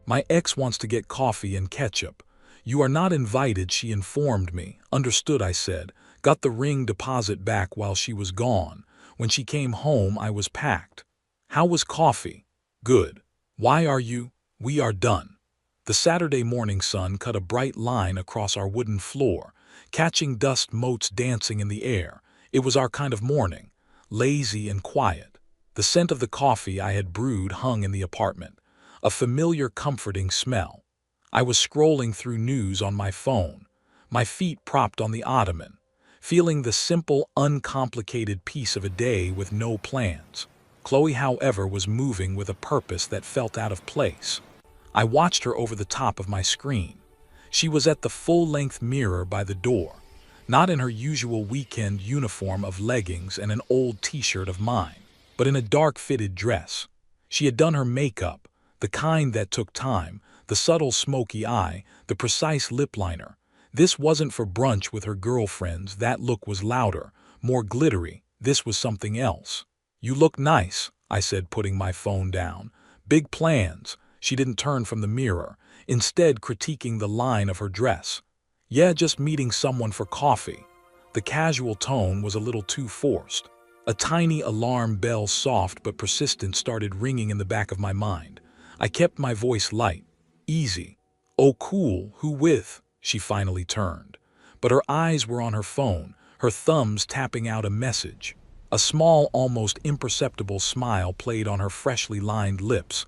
My ex wants to get coffee and ketchup. You are not invited, she informed me. Understood, I said. Got the ring deposit back while she was gone. When she came home, I was packed. How was coffee? Good. Why are you? We are done. The Saturday morning sun cut a bright line across our wooden floor, catching dust motes dancing in the air. It was our kind of morning, lazy and quiet. The scent of the coffee I had brewed hung in the apartment, a familiar, comforting smell. I was scrolling through news on my phone, my feet propped on the ottoman, feeling the simple, uncomplicated peace of a day with no plans. Chloe, however, was moving with a purpose that felt out of place. I watched her over the top of my screen. She was at the full-length mirror by the door, not in her usual weekend uniform of leggings and an old t-shirt of mine, but in a dark fitted dress. She had done her makeup, the kind that took time, the subtle smoky eye, the precise lip liner. This wasn't for brunch with her girlfriends. That look was louder, more glittery. This was something else. You look nice, I said, putting my phone down. Big plans. She didn't turn from the mirror, instead critiquing the line of her dress. Yeah, just meeting someone for coffee. The casual tone was a little too forced. A tiny alarm bell, soft but persistent, started ringing in the back of my mind. I kept my voice light, easy. Oh, cool, who with? She finally turned. But her eyes were on her phone, her thumbs tapping out a message. A small, almost imperceptible smile played on her freshly lined lips.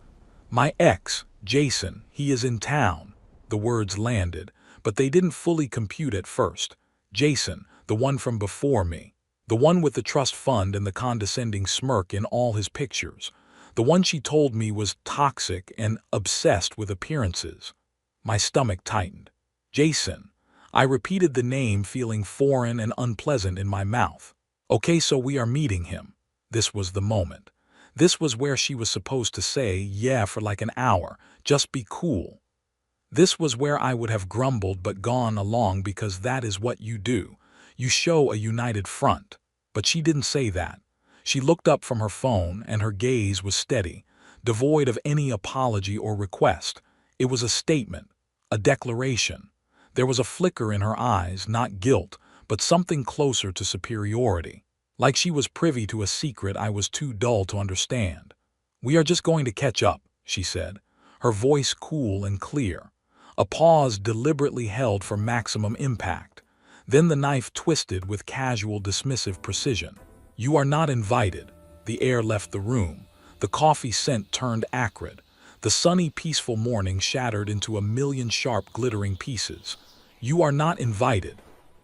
My ex, Jason, he is in town. The words landed, but they didn't fully compute at first. Jason, the one from before me. The one with the trust fund and the condescending smirk in all his pictures. The one she told me was toxic and obsessed with appearances. My stomach tightened. Jason. I repeated the name, feeling foreign and unpleasant in my mouth. Okay, so we are meeting him. This was the moment. This was where she was supposed to say, yeah, for like an hour, just be cool. This was where I would have grumbled but gone along because that is what you do. You show a united front. But she didn't say that. She looked up from her phone and her gaze was steady, devoid of any apology or request. It was a statement, a declaration. There was a flicker in her eyes, not guilt, but something closer to superiority. Like she was privy to a secret I was too dull to understand. We are just going to catch up, she said, her voice cool and clear. A pause deliberately held for maximum impact. Then the knife twisted with casual, dismissive precision. You are not invited. The air left the room. The coffee scent turned acrid. The sunny, peaceful morning shattered into a million sharp, glittering pieces. You are not invited.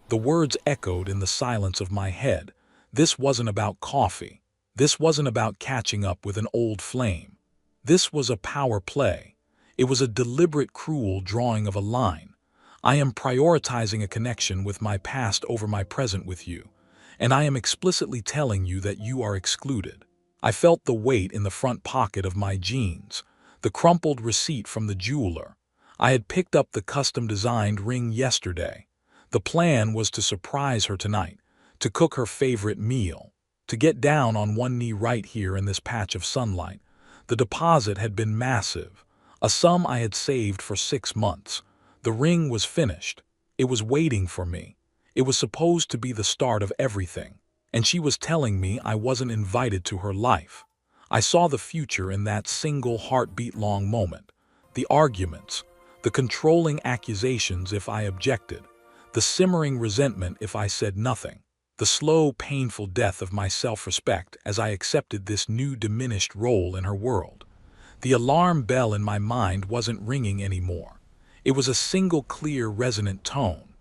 The words echoed in the silence of my head. This wasn't about coffee. This wasn't about catching up with an old flame. This was a power play. It was a deliberate, cruel drawing of a line. I am prioritizing a connection with my past over my present with you, and I am explicitly telling you that you are excluded. I felt the weight in the front pocket of my jeans, the crumpled receipt from the jeweler. I had picked up the custom-designed ring yesterday. The plan was to surprise her tonight, to cook her favorite meal, to get down on one knee right here in this patch of sunlight. The deposit had been massive, a sum I had saved for 6 months. The ring was finished. It was waiting for me. It was supposed to be the start of everything. And she was telling me I wasn't invited to her life. I saw the future in that single heartbeat-long moment. The arguments, the controlling accusations if I objected, the simmering resentment if I said nothing. The slow, painful death of my self-respect as I accepted this new diminished role in her world. The alarm bell in my mind wasn't ringing anymore. It was a single clear, resonant tone.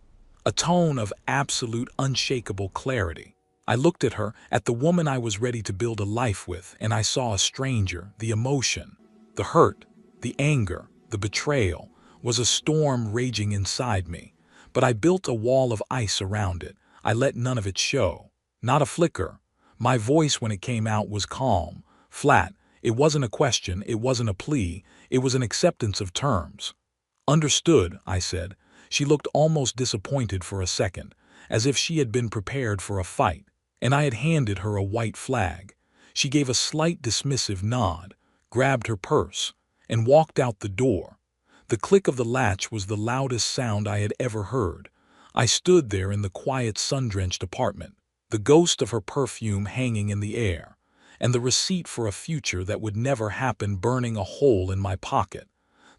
A tone of absolute, unshakable clarity. I looked at her, at the woman I was ready to build a life with, and I saw a stranger. The emotion, the hurt, the anger, the betrayal was a storm raging inside me. But I built a wall of ice around it. I let none of it show. Not a flicker. My voice, when it came out, was calm, flat. It wasn't a question, it wasn't a plea, it was an acceptance of terms. Understood, I said. She looked almost disappointed for a second, as if she had been prepared for a fight, and I had handed her a white flag. She gave a slight dismissive nod, grabbed her purse, and walked out the door. The click of the latch was the loudest sound I had ever heard. I stood there in the quiet sun-drenched apartment, the ghost of her perfume hanging in the air, and the receipt for a future that would never happen burning a hole in my pocket.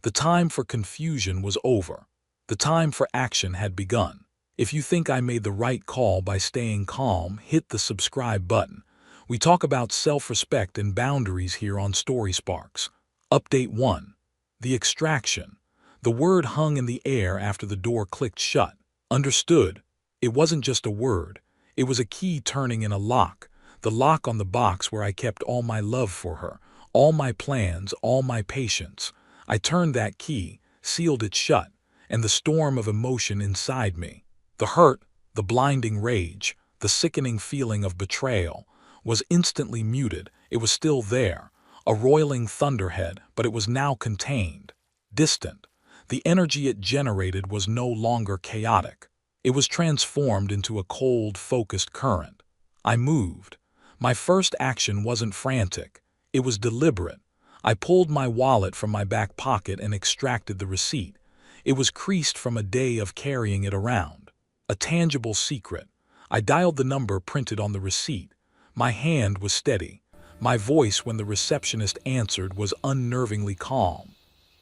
The time for confusion was over. The time for action had begun. If you think I made the right call by staying calm, hit the subscribe button. We talk about self-respect and boundaries here on Story Sparks. Update 1. The extraction. The word hung in the air after the door clicked shut. Understood. It wasn't just a word. It was a key turning in a lock. The lock on the box where I kept all my love for her, all my plans, all my patience. I turned that key, sealed it shut, and the storm of emotion inside me, the hurt, the blinding rage, the sickening feeling of betrayal, was instantly muted. It was still there, a roiling thunderhead, but it was now contained, distant. The energy it generated was no longer chaotic. It was transformed into a cold, focused current. I moved. My first action wasn't frantic. It was deliberate. I pulled my wallet from my back pocket and extracted the receipt. It was creased from a day of carrying it around. A tangible secret. I dialed the number printed on the receipt. My hand was steady. My voice when the receptionist answered was unnervingly calm.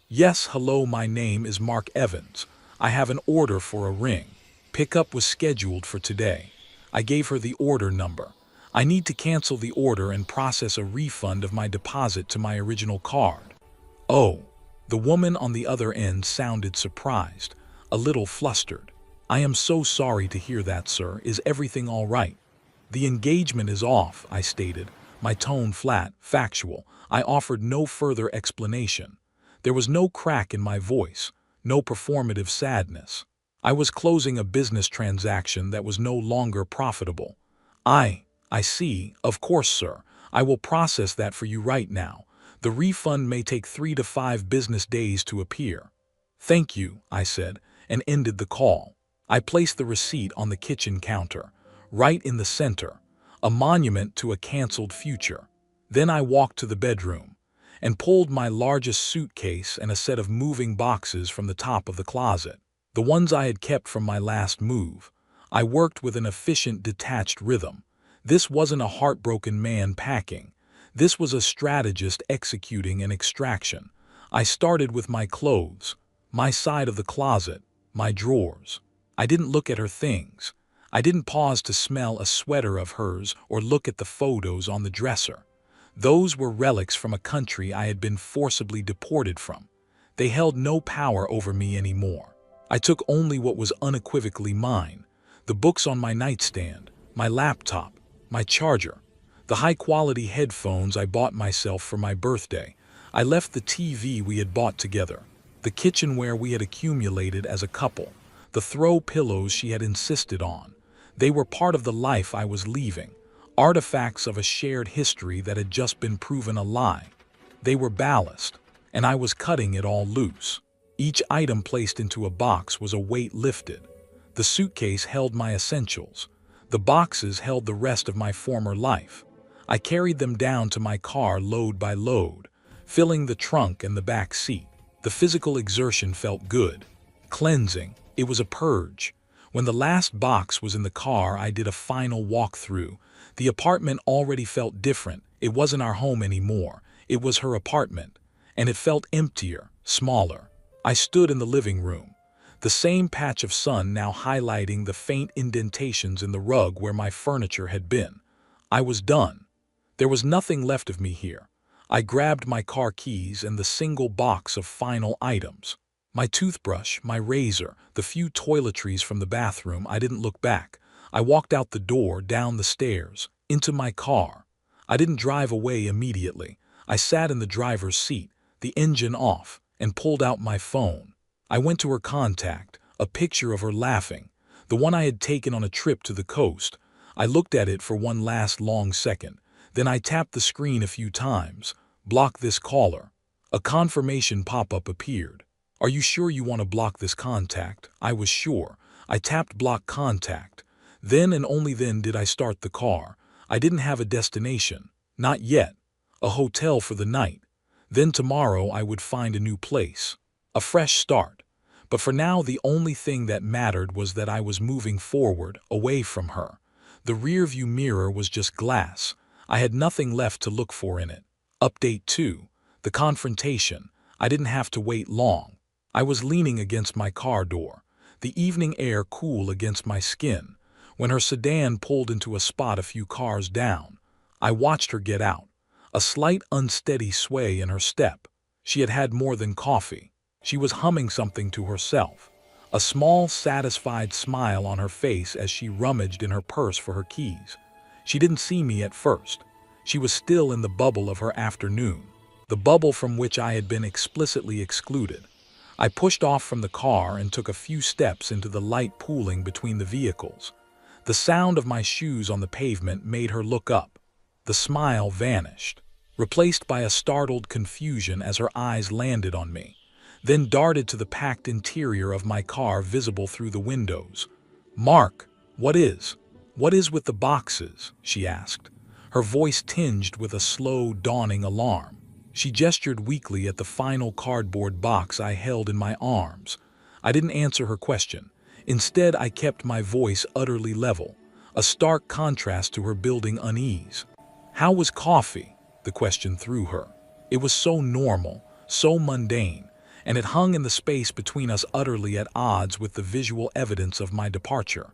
"Yes, hello, my name is Mark Evans. I have an order for a ring. Pickup was scheduled for today." I gave her the order number. "I need to cancel the order and process a refund of my deposit to my original card." "Oh." The woman on the other end sounded surprised, a little flustered. "I am so sorry to hear that, sir. Is everything all right?" "The engagement is off," I stated, my tone flat, factual. I offered no further explanation. There was no crack in my voice, no performative sadness. I was closing a business transaction that was no longer profitable. I see. Of course, sir. I will process that for you right now. The refund may take 3 to 5 business days to appear." "Thank you," I said, and ended the call. I placed the receipt on the kitchen counter, right in the center, a monument to a canceled future. Then I walked to the bedroom and pulled my largest suitcase and a set of moving boxes from the top of the closet, the ones I had kept from my last move. I worked with an efficient, detached rhythm. This wasn't a heartbroken man packing. This was a strategist executing an extraction. I started with my clothes, my side of the closet, my drawers. I didn't look at her things. I didn't pause to smell a sweater of hers or look at the photos on the dresser. Those were relics from a country I had been forcibly deported from. They held no power over me anymore. I took only what was unequivocally mine: the books on my nightstand, my laptop, my charger, the high-quality headphones I bought myself for my birthday. I left the TV we had bought together, the kitchenware we had accumulated as a couple, the throw pillows she had insisted on. They were part of the life I was leaving, artifacts of a shared history that had just been proven a lie. They were ballast, and I was cutting it all loose. Each item placed into a box was a weight lifted. The suitcase held my essentials. The boxes held the rest of my former life. I carried them down to my car load by load, filling the trunk and the back seat. The physical exertion felt good, cleansing. It was a purge. When the last box was in the car, I did a final walkthrough. The apartment already felt different. It wasn't our home anymore. It was her apartment, and it felt emptier, smaller. I stood in the living room, the same patch of sun now highlighting the faint indentations in the rug where my furniture had been. I was done. There was nothing left of me here. I grabbed my car keys and the single box of final items. My toothbrush, my razor, the few toiletries from the bathroom. I didn't look back. I walked out the door, down the stairs, into my car. I didn't drive away immediately. I sat in the driver's seat, the engine off, and pulled out my phone. I went to her contact, a picture of her laughing, the one I had taken on a trip to the coast. I looked at it for one last long second. Then I tapped the screen a few times. Block this caller. A confirmation pop-up appeared. Are you sure you want to block this contact? I was sure. I tapped block contact. Then and only then did I start the car. I didn't have a destination. Not yet. A hotel for the night. Then tomorrow I would find a new place. A fresh start. But for now, the only thing that mattered was that I was moving forward, away from her. The rearview mirror was just glass. I had nothing left to look for in it. Update 2. The confrontation. I didn't have to wait long. I was leaning against my car door, the evening air cool against my skin, when her sedan pulled into a spot a few cars down. I watched her get out, a slight unsteady sway in her step. She had had more than coffee. She was humming something to herself, a small, satisfied smile on her face as she rummaged in her purse for her keys. She didn't see me at first. She was still in the bubble of her afternoon, the bubble from which I had been explicitly excluded. I pushed off from the car and took a few steps into the light pooling between the vehicles. The sound of my shoes on the pavement made her look up. The smile vanished, replaced by a startled confusion as her eyes landed on me, then darted to the packed interior of my car visible through the windows. "Mark, what is? What is with the boxes?" she asked, her voice tinged with a slow, dawning alarm. She gestured weakly at the final cardboard box I held in my arms. I didn't answer her question. Instead, I kept my voice utterly level, a stark contrast to her building unease. "How was coffee?" the question threw her. It was so normal, so mundane, and it hung in the space between us utterly at odds with the visual evidence of my departure.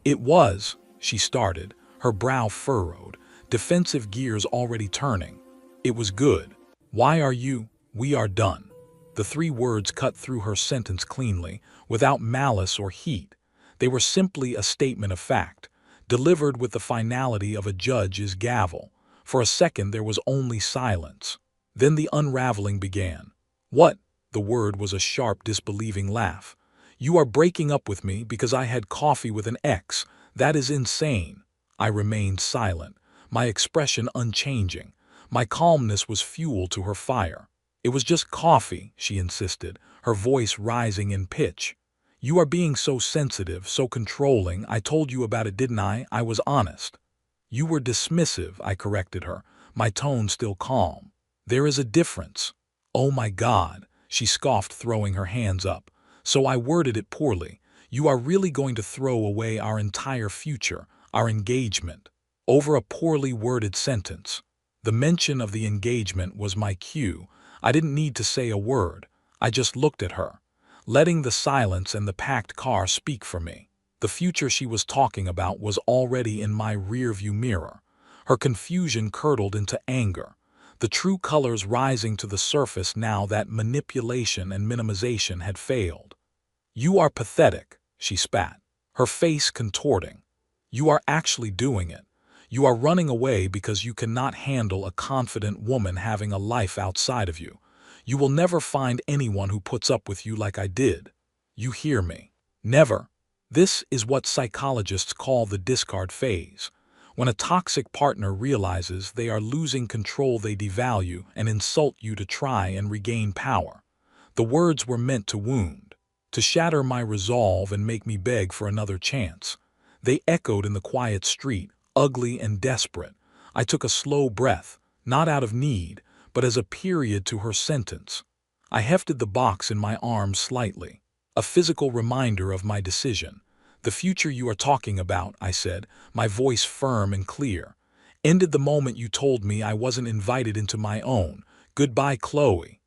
"It was," she started, her brow furrowed, defensive gears already turning. "It was good. Why are you? We are done." The 3 words cut through her sentence cleanly, without malice or heat. They were simply a statement of fact, delivered with the finality of a judge's gavel. For a second there was only silence. Then the unraveling began. "What?" The word was a sharp, disbelieving laugh. "You are breaking up with me because I had coffee with an ex. That is insane." I remained silent, my expression unchanging. My calmness was fuel to her fire. "It was just coffee," she insisted, her voice rising in pitch. "You are being so sensitive, so controlling. I told you about it, didn't I? I was honest." "You were dismissive," I corrected her, my tone still calm. "There is a difference." "Oh my God," she scoffed, throwing her hands up. "So I worded it poorly. You are really going to throw away our entire future, our engagement, over a poorly worded sentence." The mention of the engagement was my cue. I didn't need to say a word. I just looked at her, letting the silence and the packed car speak for me. The future she was talking about was already in my rearview mirror. Her confusion curdled into anger, the true colors rising to the surface now that manipulation and minimization had failed. "You are pathetic," she spat, her face contorting. "You are actually doing it. You are running away because you cannot handle a confident woman having a life outside of you. You will never find anyone who puts up with you like I did. You hear me? Never." This is what psychologists call the discard phase. When a toxic partner realizes they are losing control, they devalue and insult you to try and regain power. The words were meant to wound, to shatter my resolve and make me beg for another chance. They echoed in the quiet street, ugly and desperate. I took a slow breath, not out of need, but as a period to her sentence. I hefted the box in my arms slightly, a physical reminder of my decision. "The future you are talking about," I said, my voice firm and clear, "ended the moment you told me I wasn't invited into my own. Goodbye, Chloe."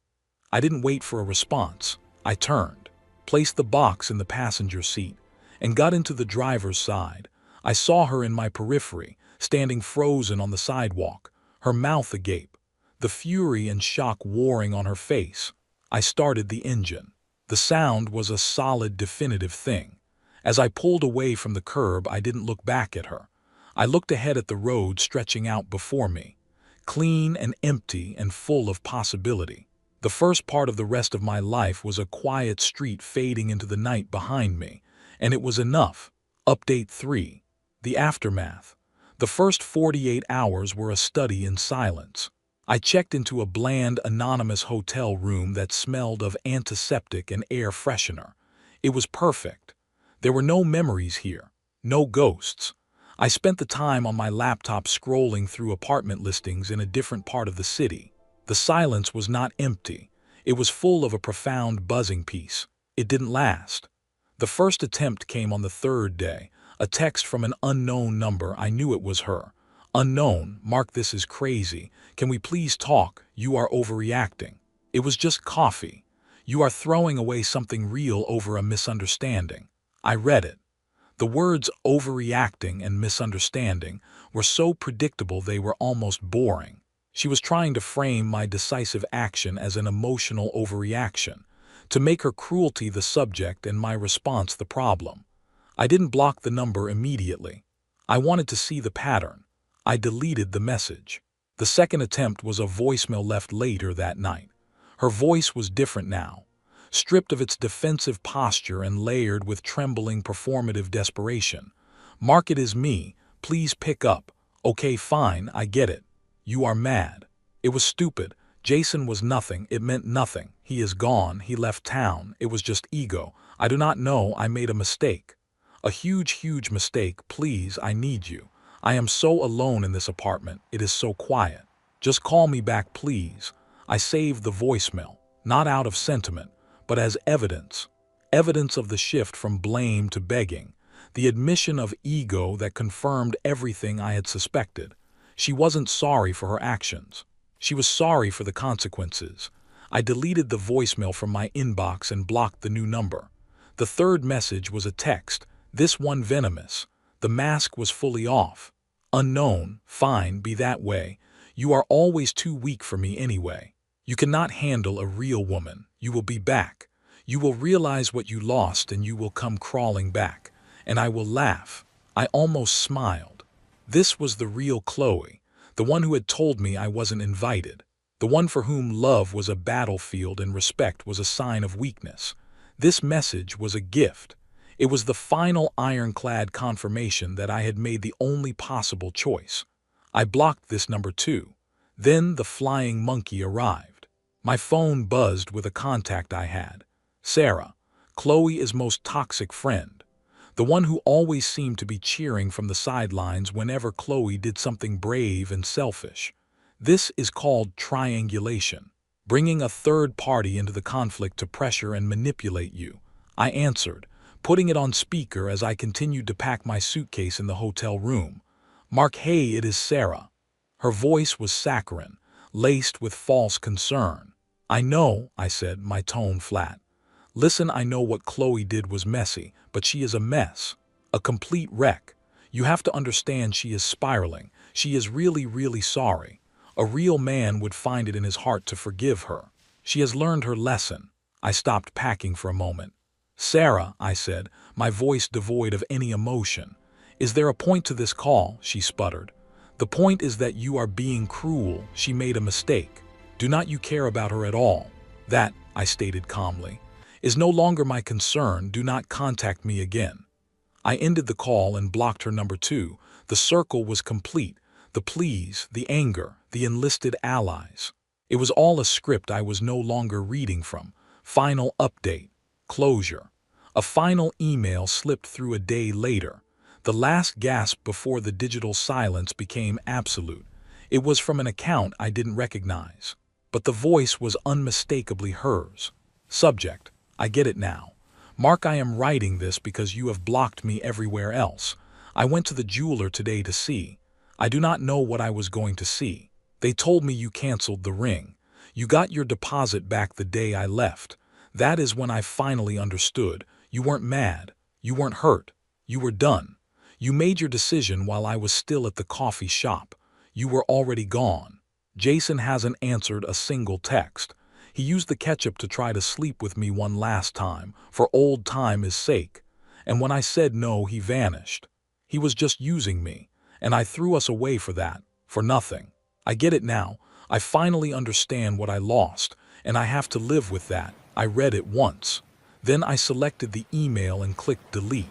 I didn't wait for a response. I turned, placed the box in the passenger seat, and got into the driver's side. I saw her in my periphery, standing frozen on the sidewalk, her mouth agape, the fury and shock warring on her face. I started the engine. The sound was a solid, definitive thing. As I pulled away from the curb, I didn't look back at her. I looked ahead at the road stretching out before me, clean and empty and full of possibility. The first part of the rest of my life was a quiet street fading into the night behind me, and it was enough. Update 3. The aftermath. The first 48 hours were a study in silence. I checked into a bland, anonymous hotel room that smelled of antiseptic and air freshener. It was perfect. There were no memories here, no ghosts. I spent the time on my laptop scrolling through apartment listings in a different part of the city. The silence was not empty. It was full of a profound buzzing piece. It didn't last. The first attempt came on the third day, a text from an unknown number. I knew it was her. Unknown, mark this is crazy. Can we please talk? You are overreacting. It was just coffee. You are throwing away something real over a misunderstanding. I read it. The words overreacting and misunderstanding were so predictable they were almost boring. She was trying to frame my decisive action as an emotional overreaction, to make her cruelty the subject and my response the problem. I didn't block the number immediately. I wanted to see the pattern. I deleted the message. The second attempt was a voicemail left later that night. Her voice was different now, stripped of its defensive posture and layered with trembling performative desperation. Mark, it is me. Please pick up. Okay, fine, I get it. You are mad. It was stupid. Jason was nothing. It meant nothing. He is gone. He left town. It was just ego. I do not know. I made a mistake. A huge mistake. Please, I need you. I am so alone in this apartment. It is so quiet. Just call me back, please. I saved the voicemail, not out of sentiment, but as evidence. Evidence of the shift from blame to begging. The admission of ego that confirmed everything I had suspected. She wasn't sorry for her actions. She was sorry for the consequences. I deleted the voicemail from my inbox and blocked the new number. The third message was a text, this one venomous. The mask was fully off. Unknown, fine, be that way. You are always too weak for me anyway. You cannot handle a real woman. You will be back. You will realize what you lost and you will come crawling back. And I will laugh. I almost smiled. This was the real Chloe, the one who had told me I wasn't invited, the one for whom love was a battlefield and respect was a sign of weakness. This message was a gift. It was the final ironclad confirmation that I had made the only possible choice. I blocked this number too. Then the flying monkey arrived. My phone buzzed with a contact I had. Sarah, Chloe's most toxic friend. The one who always seemed to be cheering from the sidelines whenever Chloe did something brave and selfish. This is called triangulation, bringing a third party into the conflict to pressure and manipulate you. I answered, putting it on speaker as I continued to pack my suitcase in the hotel room. Mark, hey, it is Sarah. Her voice was saccharine, laced with false concern. I know, I said, my tone flat. Listen, I know what Chloe did was messy, but she is a mess, a complete wreck. You have to understand she is spiraling. She is really sorry. A real man would find it in his heart to forgive her. She has learned her lesson. I stopped packing for a moment. Sarah, I said, my voice devoid of any emotion. Is there a point to this call? She sputtered. The point is that you are being cruel. She made a mistake. Do not you care about her at all? That, I stated calmly, is no longer my concern. Do not contact me again. I ended the call and blocked her number two. The circle was complete. The pleas, the anger, the enlisted allies. It was all a script I was no longer reading from. Final update. Closure. A final email slipped through a day later. The last gasp before the digital silence became absolute. It was from an account I didn't recognize. But the voice was unmistakably hers. Subject. I get it now. Mark, I am writing this because you have blocked me everywhere else. I went to the jeweler today to see. I do not know what I was going to see. They told me you canceled the ring. You got your deposit back the day I left. That is when I finally understood. You weren't mad. You weren't hurt. You were done. You made your decision while I was still at the coffee shop. You were already gone. Jason hasn't answered a single text. He used the ketchup to try to sleep with me one last time, for old time's sake. And when I said no, he vanished. He was just using me, and I threw us away for that, for nothing. I get it now. I finally understand what I lost, and I have to live with that. I read it once. Then I selected the email and clicked delete.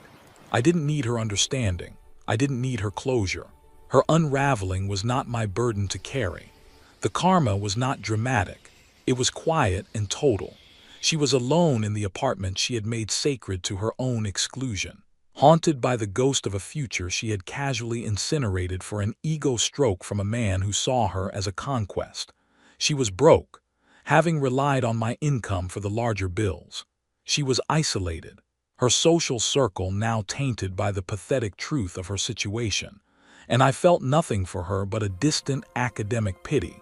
I didn't need her understanding. I didn't need her closure. Her unraveling was not my burden to carry. The karma was not dramatic. It was quiet and total. She was alone in the apartment she had made sacred to her own exclusion, haunted by the ghost of a future she had casually incinerated for an ego stroke from a man who saw her as a conquest. She was broke, having relied on my income for the larger bills. She was isolated, her social circle now tainted by the pathetic truth of her situation, and I felt nothing for her but a distant academic pity,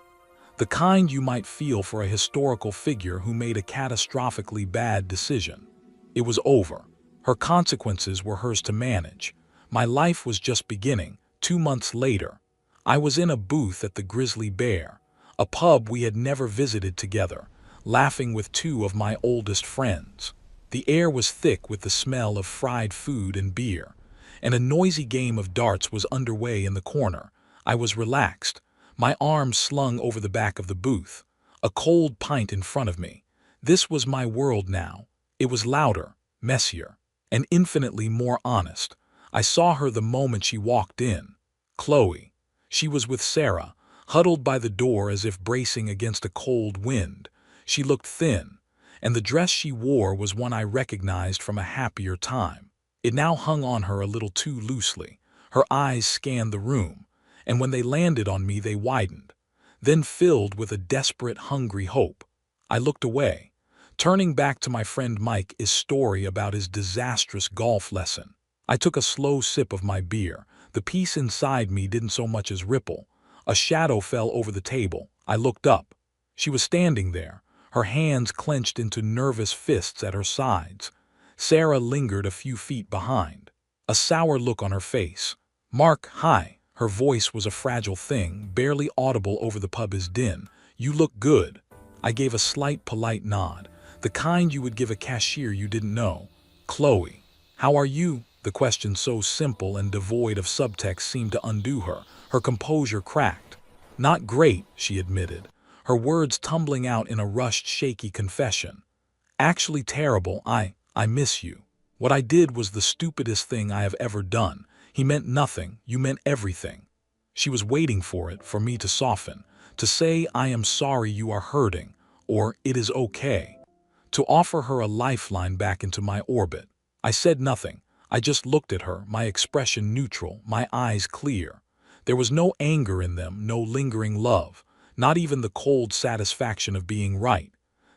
the kind you might feel for a historical figure who made a catastrophically bad decision. It was over. Her consequences were hers to manage. My life was just beginning. 2 months later, I was in a booth at the Grizzly Bear, a pub we had never visited together, laughing with two of my oldest friends. The air was thick with the smell of fried food and beer, and a noisy game of darts was underway in the corner. I was relaxed, my arms slung over the back of the booth, a cold pint in front of me. This was my world now. It was louder, messier, and infinitely more honest. I saw her the moment she walked in. Chloe. She was with Sarah, huddled by the door as if bracing against a cold wind. She looked thin, and the dress she wore was one I recognized from a happier time. It now hung on her a little too loosely. Her eyes scanned the room, and when they landed on me they widened, then filled with a desperate, hungry hope. I looked away, turning back to my friend Mike's story about his disastrous golf lesson. I took a slow sip of my beer. The peace inside me didn't so much as ripple. A shadow fell over the table. I looked up. She was standing there, her hands clenched into nervous fists at her sides. Sarah lingered a few feet behind, a sour look on her face. "Mark, hi." Her voice was a fragile thing, barely audible over the pub's din. "You look good." I gave a slight polite nod, the kind you would give a cashier you didn't know. "Chloe, how are you?" The question, so simple and devoid of subtext, seemed to undo her. Her composure cracked. "Not great," she admitted, her words tumbling out in a rushed, shaky confession. "Actually terrible. I miss you. What I did was the stupidest thing I have ever done. He meant nothing, you meant everything." She was waiting for it, for me to soften, to say, "I am sorry you are hurting," or "it is okay," to offer her a lifeline back into my orbit. I said nothing. I just looked at her, my expression neutral, my eyes clear. There was no anger in them, no lingering love, not even the cold satisfaction of being right.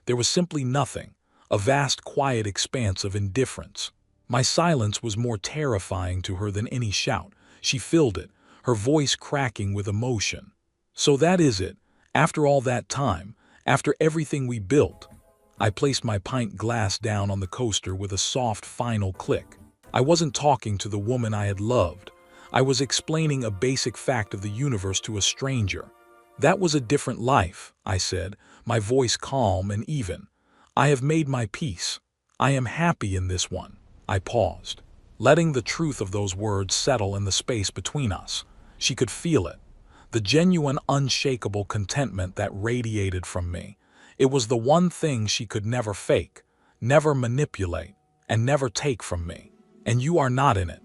There was simply nothing, a vast quiet expanse of indifference. My silence was more terrifying to her than any shout. She filled it, her voice cracking with emotion. "So that is it, after all that time, after everything we built." I placed my pint glass down on the coaster with a soft final click. I wasn't talking to the woman I had loved. I was explaining a basic fact of the universe to a stranger. "That was a different life," I said, my voice calm and even. "I have made my peace. I am happy in this one." I paused, letting the truth of those words settle in the space between us. She could feel it, the genuine, unshakable contentment that radiated from me. It was the one thing she could never fake, never manipulate, and never take from me. "And you are not in it."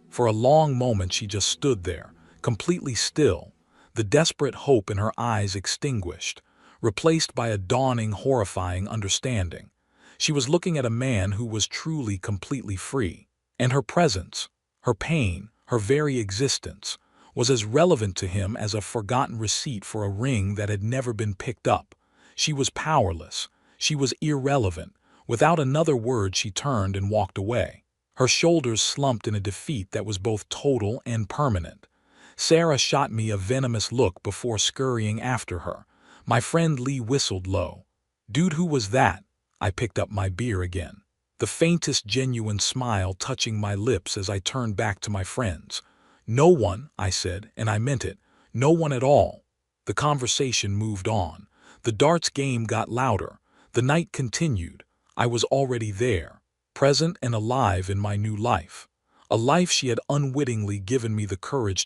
For a long moment she just stood there, completely still, the desperate hope in her eyes extinguished, replaced by a dawning, horrifying understanding. She was looking at a man who was truly, completely free. And her presence, her pain, her very existence, was as relevant to him as a forgotten receipt for a ring that had never been picked up. She was powerless. She was irrelevant. Without another word she turned and walked away. Her shoulders slumped in a defeat that was both total and permanent. Sarah shot me a venomous look before scurrying after her. My friend Lee whistled low. "Dude, who was that?" I picked up my beer again, the faintest genuine smile touching my lips as I turned back to my friends. "No one," I said, and I meant it. "No one at all." The conversation moved on. The darts game got louder. The night continued. I was already there, present and alive in my new life. A life she had unwittingly given me the courage